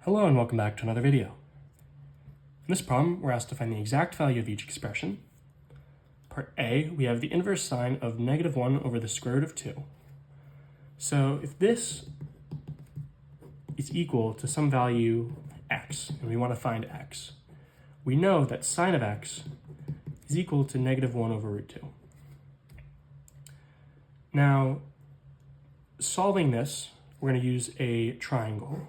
Hello and welcome back to another video. In this problem, we're asked to find the exact value of each expression. Part A, we have the inverse sine of -1 over the square root of 2. So if this is equal to some value x, and we want to find x, we know that sine of x is equal to -1 over root 2. Now, solving this, we're going to use a triangle.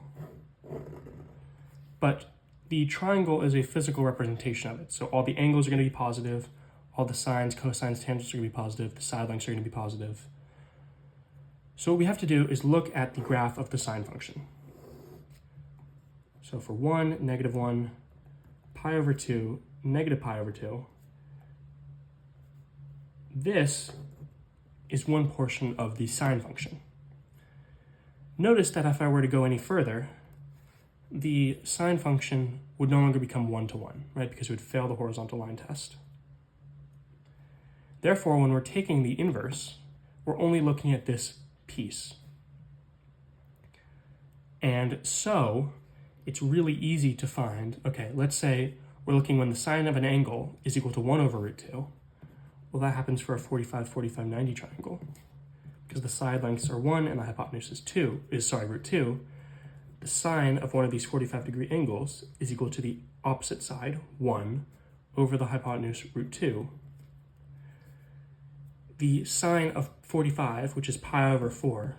But the triangle is a physical representation of it. So all the angles are going to be positive, all the sines, cosines, tangents are going to be positive, the side lengths are going to be positive. So what we have to do is look at the graph of the sine function. So for 1, -1, pi over 2, negative pi over 2, this is one portion of the sine function. Notice that if I were to go any further, the sine function would no longer become 1-to-1, right? Because it would fail the horizontal line test. Therefore, when we're taking the inverse, we're only looking at this piece. And so it's really easy to find, okay, let's say we're looking when the sine of an angle is equal to 1 over root 2. Well, that happens for a 45, 90 triangle. Because the side lengths are 1 and the hypotenuse is root 2. The sine of one of these 45-degree angles is equal to the opposite side, 1, over the hypotenuse, root 2. The sine of 45, which is pi over 4,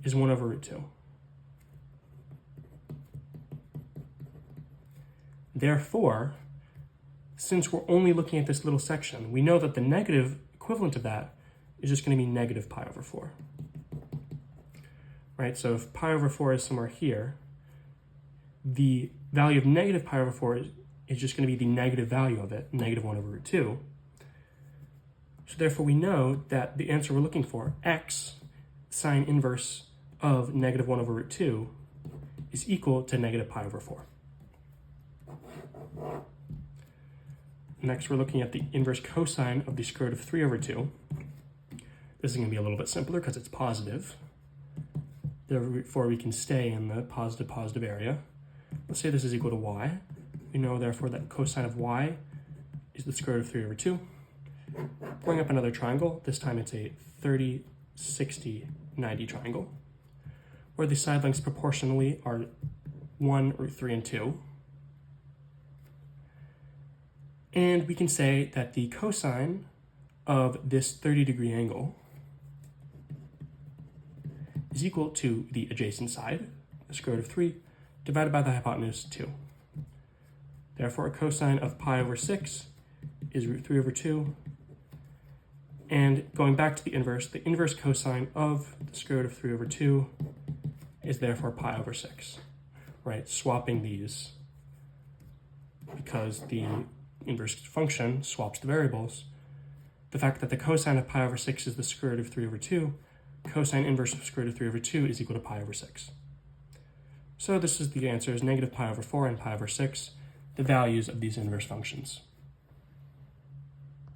is 1 over root 2. Therefore, since we're only looking at this little section, we know that the negative equivalent of that is just going to be negative pi over 4. Right, so if pi over 4 is somewhere here, the value of negative pi over 4 is just going to be the negative value of it, -1 over root 2. So therefore we know that the answer we're looking for, x, sine inverse of -1 over root 2, is equal to negative pi over 4. Next, we're looking at the inverse cosine of the square root of 3 over 2. This is going to be a little bit simpler because it's positive. Therefore, we can stay in the positive area. Let's say this is equal to y. We know, therefore, that cosine of y is the square root of 3 over 2. Pulling up another triangle, this time it's a 30, 60, 90 triangle, where the side lengths proportionally are 1, root 3, and 2. And we can say that the cosine of this 30-degree angle is equal to the adjacent side, the square root of 3, divided by the hypotenuse, 2. Therefore, a cosine of pi over 6 is root 3 over 2. And going back to the inverse cosine of the square root of 3 over 2 is therefore pi over 6, right? Swapping these, because the inverse function swaps the variables. The fact that the cosine of pi over 6 is the square root of 3 over 2, cosine inverse of square root of 3 over 2 is equal to pi over 6. So this is the answer, is negative pi over 4 and pi over 6, the values of these inverse functions.